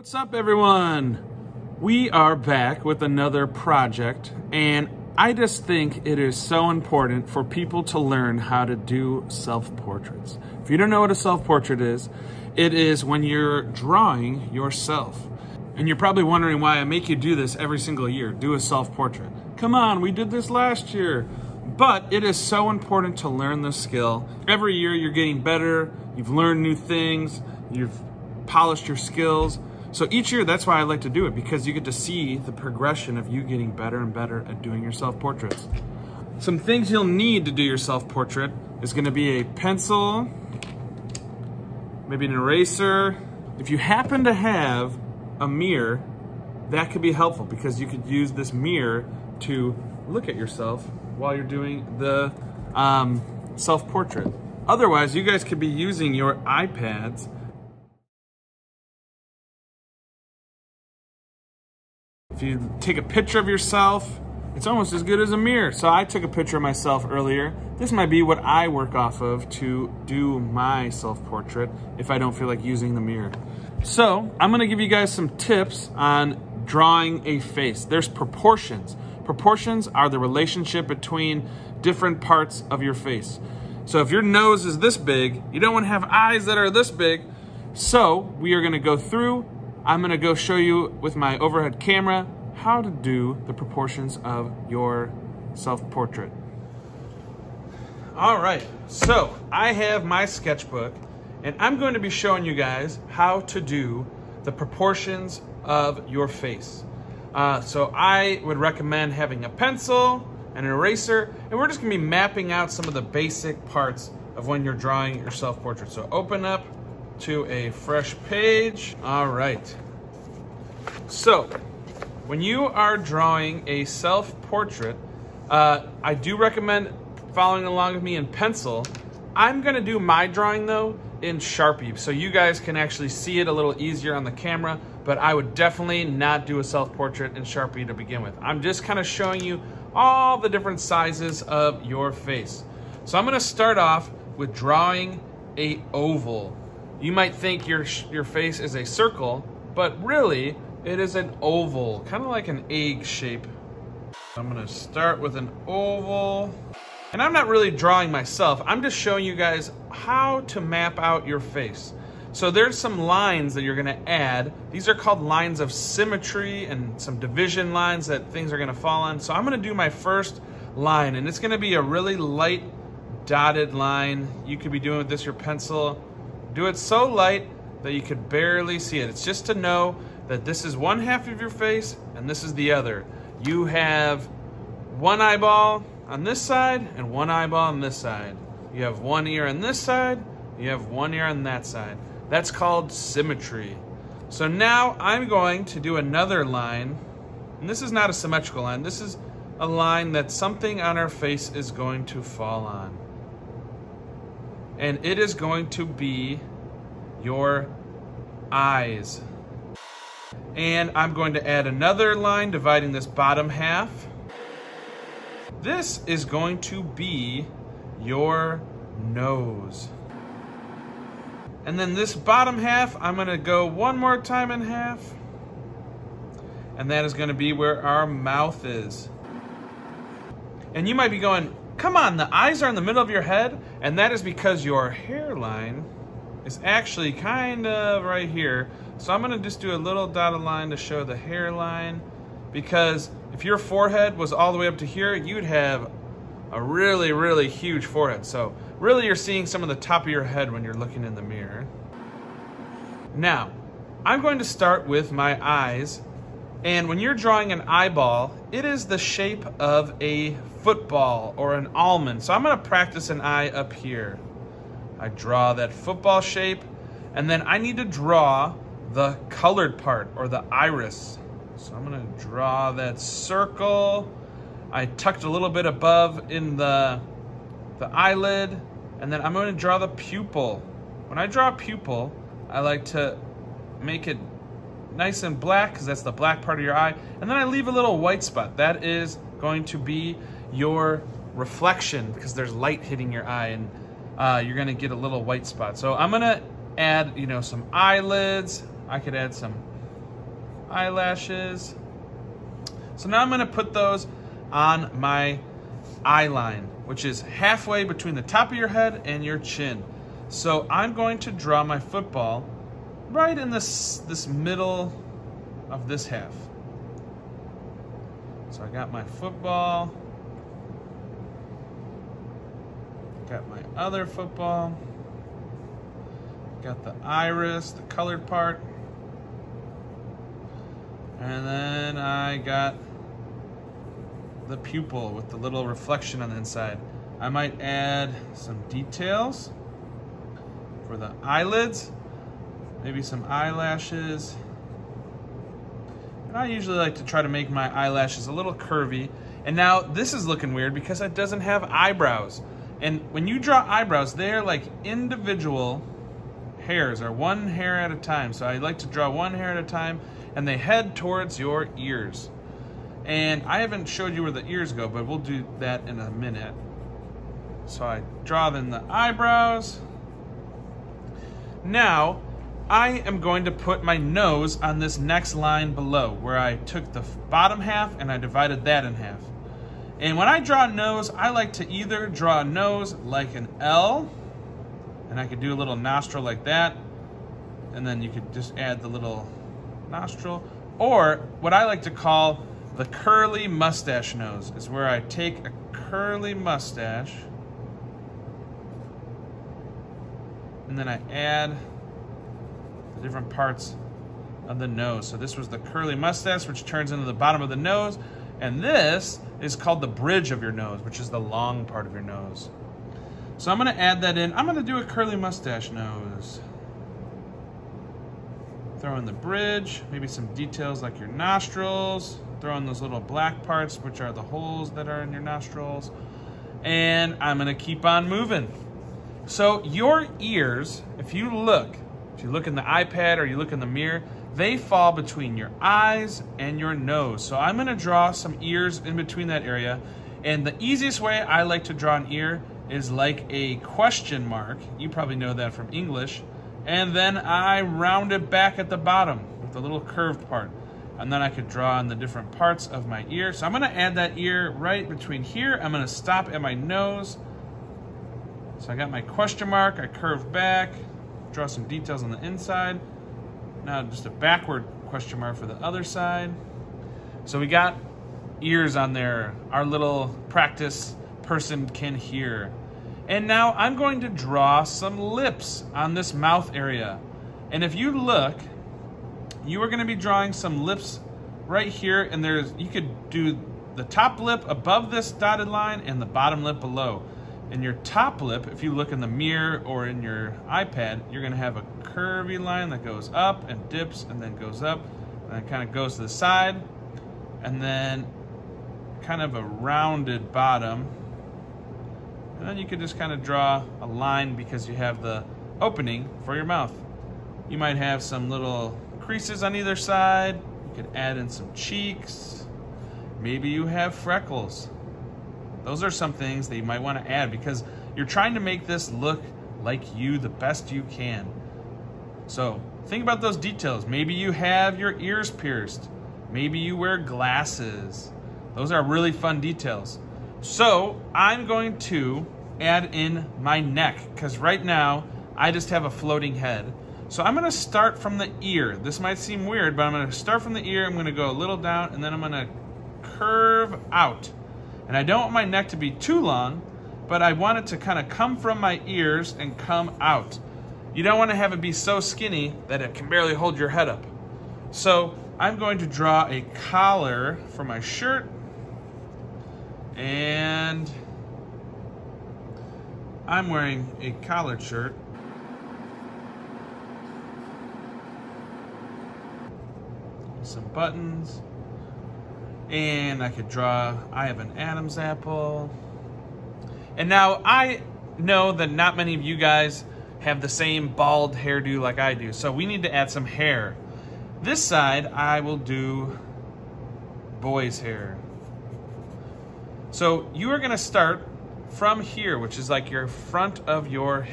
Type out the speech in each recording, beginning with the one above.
What's up, everyone? We are back with another project, and I just think it is so important for people to learn how to do self-portraits. If you don't know what a self-portrait is, it is when you're drawing yourself. And you're probably wondering why I make you do this every single year, do a self-portrait. Come on, we did this last year. But it is so important to learn this skill. Every year you're getting better, you've learned new things, you've polished your skills. So each year, that's why I like to do it, because you get to see the progression of you getting better and better at doing your self-portraits. Some things you'll need to do your self-portrait is gonna be a pencil, maybe an eraser. If you happen to have a mirror, that could be helpful because you could use this mirror to look at yourself while you're doing the self-portrait. Otherwise, you guys could be using your iPads. If you take a picture of yourself, it's almost as good as a mirror. So I took a picture of myself earlier. This might be what I work off of to do my self-portrait if I don't feel like using the mirror. So I'm gonna give you guys some tips on drawing a face. There's proportions. Proportions are the relationship between different parts of your face. So if your nose is this big, you don't wanna have eyes that are this big. So we are gonna go through, I'm gonna go show you with my overhead camera how to do the proportions of your self-portrait. All right, so I have my sketchbook and I'm going to be showing you guys how to do the proportions of your face. So I would recommend having a pencil and an eraser, and we're just gonna be mapping out some of the basic parts of when you're drawing your self-portrait. So open up to a fresh page. All right. So when you are drawing a self-portrait, I do recommend following along with me in pencil. I'm gonna do my drawing though in Sharpie, so you guys can actually see it a little easier on the camera, but I would definitely not do a self-portrait in Sharpie to begin with. I'm just kind of showing you all the different sizes of your face. So I'm gonna start off with drawing a oval. You might think your face is a circle, but really it is an oval, kind of like an egg shape. I'm gonna start with an oval. And I'm not really drawing myself, I'm just showing you guys how to map out your face. So there's some lines that you're gonna add. These are called lines of symmetry and some division lines that things are gonna fall on. So I'm gonna do my first line, and it's gonna be a really light dotted line. You could be doing with this your pencil. Do it so light that you could barely see it. It's just to know that this is one half of your face and this is the other. You have one eyeball on this side and one eyeball on this side. You have one ear on this side, you have one ear on that side. That's called symmetry. So now I'm going to do another line, and this is not a symmetrical line, this is a line that something on our face is going to fall on. And it is going to be your eyes. And I'm going to add another line dividing this bottom half. This is going to be your nose. And then this bottom half, I'm gonna go one more time in half. And that is gonna be where our mouth is. And you might be going, come on, the eyes are in the middle of your head, and that is because your hairline is actually kind of right here. So I'm gonna just do a little dotted line to show the hairline, because if your forehead was all the way up to here, you'd have a really, really huge forehead. So really you're seeing some of the top of your head when you're looking in the mirror. Now, I'm going to start with my eyes. And when you're drawing an eyeball, it is the shape of a football or an almond. So I'm gonna practice an eye up here. I draw that football shape, and then I need to draw the colored part, or the iris. So I'm gonna draw that circle. I tucked a little bit above in the eyelid, and then I'm gonna draw the pupil. When I draw a pupil, I like to make it nice and black, because that's the black part of your eye, and then I leave a little white spot. That is going to be your reflection, because there's light hitting your eye, and you're gonna get a little white spot. So I'm gonna add, some eyelids. I could add some eyelashes. So now I'm gonna put those on my eye line, which is halfway between the top of your head and your chin. So I'm going to draw my football right in this middle of this half. So I got my football, got my other football, got the iris, the colored part, and then I got the pupil with the little reflection on the inside. I might add some details for the eyelids, maybe some eyelashes. And I usually like to try to make my eyelashes a little curvy. And now this is looking weird because it doesn't have eyebrows. And when you draw eyebrows, they're like individual hairs, or one hair at a time. So I like to draw one hair at a time, and they head towards your ears. And I haven't showed you where the ears go, but we'll do that in a minute. So I draw then the eyebrows. Now, I am going to put my nose on this next line below, where I took the bottom half and I divided that in half. And when I draw a nose, I like to either draw a nose like an L, and I could do a little nostril like that, and then you could just add the little nostril, or what I like to call the curly mustache nose, is where I take a curly mustache and then I add the different parts of the nose. So this was the curly mustache, which turns into the bottom of the nose, and this is called the bridge of your nose, which is the long part of your nose. So I'm going to add that in. I'm going to do a curly mustache nose. Throw in the bridge, maybe some details like your nostrils. Throw in those little black parts, which are the holes that are in your nostrils. And I'm going to keep on moving. So your ears, if you look in the iPad or you look in the mirror, they fall between your eyes and your nose. So I'm going to draw some ears in between that area. And the easiest way I like to draw an ear is like a question mark. You probably know that from English. And then I round it back at the bottom with the little curved part. And then I could draw on the different parts of my ear. So I'm going to add that ear right between here. I'm going to stop at my nose. So I got my question mark. I curve back, draw some details on the inside. Now just a backward question mark for the other side. So we got ears on there. Our little practice person can hear. And now I'm going to draw some lips on this mouth area. And if you look, you are going to be drawing some lips right here, and you could do the top lip above this dotted line and the bottom lip below. And your top lip, if you look in the mirror or in your iPad, you're going to have a curvy line that goes up and dips and then goes up and then kind of goes to the side, and then kind of a rounded bottom. And then you could just kind of draw a line because you have the opening for your mouth. You might have some little creases on either side. You could add in some cheeks. Maybe you have freckles. Those are some things that you might want to add because you're trying to make this look like you the best you can. So think about those details. Maybe you have your ears pierced. Maybe you wear glasses. Those are really fun details. So I'm going to add in my neck because right now I just have a floating head. So I'm going to start from the ear. This might seem weird, but I'm going to start from the ear. I'm going to go a little down, and then I'm going to curve out. And I don't want my neck to be too long, but I want it to kind of come from my ears and come out. You don't want to have it be so skinny that it can barely hold your head up. So I'm going to draw a collar for my shirt, and I'm wearing a collared shirt. Some buttons, and I could draw, I have an Adam's apple. And now I know that not many of you guys have the same bald hairdo like I do, so we need to add some hair. This side I will do boy's hair. So you are going to start from here, which is like your front of your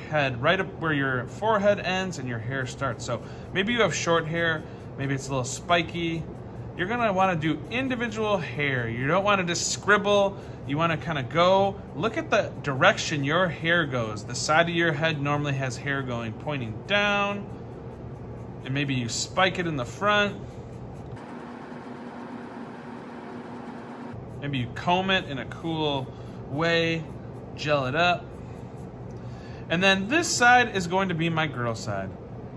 head, right up where your forehead ends and your hair starts. So maybe you have short hair, maybe it's a little spiky. You're gonna wanna do individual hair. You don't wanna just scribble. You wanna kinda go, look at the direction your hair goes. The side of your head normally has hair going, pointing down, and maybe you spike it in the front. Maybe you comb it in a cool way, gel it up. And then this side is going to be my girl side.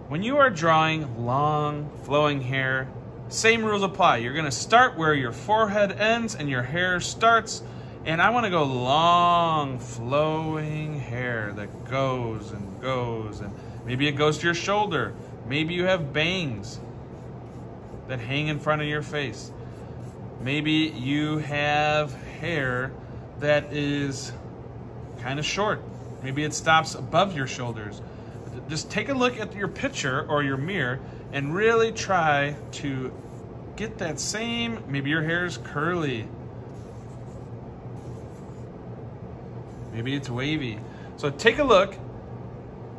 When you are drawing long, flowing hair, same rules apply. You're gonna start where your forehead ends and your hair starts. And I wanna go long, flowing hair that goes and goes. And maybe it goes to your shoulder. Maybe you have bangs that hang in front of your face. Maybe you have hair that is kind of short. Maybe it stops above your shoulders. Just take a look at your picture or your mirror and really try to get that same, maybe your hair is curly. Maybe it's wavy. So take a look.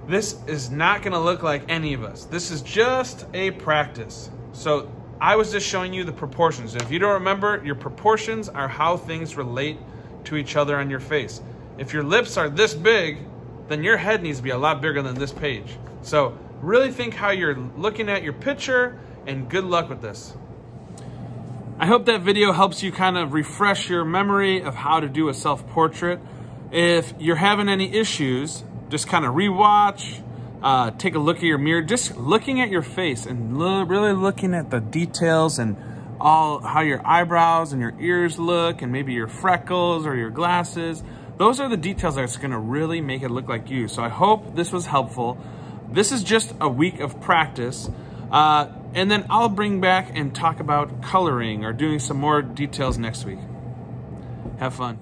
This is not gonna look like any of us. This is just a practice. So I was just showing you the proportions. If you don't remember, your proportions are how things relate to each other on your face. If your lips are this big, then your head needs to be a lot bigger than this page. So really think how you're looking at your picture, and good luck with this. I hope that video helps you kind of refresh your memory of how to do a self-portrait. If you're having any issues, just kind of rewatch, take a look at your mirror, just looking at your face and really looking at the details and all how your eyebrows and your ears look, and maybe your freckles or your glasses. Those are the details that's gonna really make it look like you. So I hope this was helpful. This is just a week of practice. And then I'll bring back and talk about coloring or doing some more details next week. Have fun.